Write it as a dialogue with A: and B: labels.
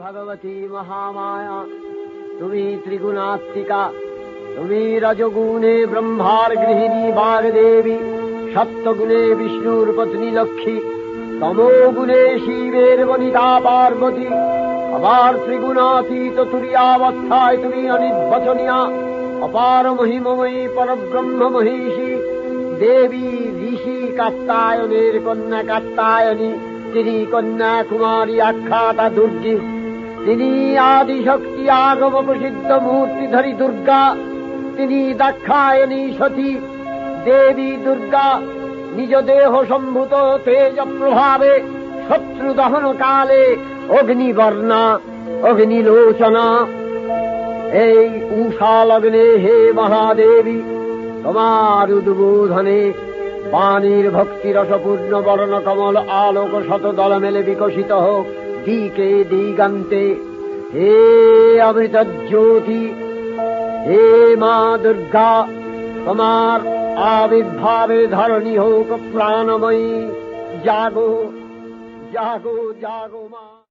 A: ভগবতী মহামায়া, তুমি ত্রিগুণাত্মিকা, তুমি রজগুণে ব্রহ্মার গৃহিণী বাগদেবী, সপ্তগুণে বিষ্ণুর পত্নী লক্ষ্মী, তমোগুণে শিবের বনিতা পার্বতী, আবার ত্রিগুণাতীত তুরীয়াবস্থায় তুমি অনির্বচনীয়া, অপার মহিমময়ী পরব্রহ্ম মহিষী দেবী, ঋষি কাত্যায়নের কন্যা কাত্যায়নী, তিনি কন্যা কুমারী আখ্যাতা দুর্গী, তিনি আদিশক্তি আগম প্রসিদ্ধ মূর্তিধরী দুর্গা, তিনি দাক্ষায়ণী সতী দেবী দুর্গা, নিজ দেহ সম্ভূত তেজ প্রভাবে শত্রু দহন কালে অগ্নিবর্ণা অগ্নিলোচনা। এই উষা লগ্নে হে মহাদেবী, তোমার উদ্বোধনে বাণীর ভক্তিরসপূর্ণ বর্ণ কমল আলোক শতদল মেলে বিকশিত হোক দিকে দিগান্তে। হে অমৃত জ্যোতি, হে মা দুর্গা, তোমার আবির্ভাবে ধরণী হোক প্রাণময়ী। জাগো জাগো জাগো মা।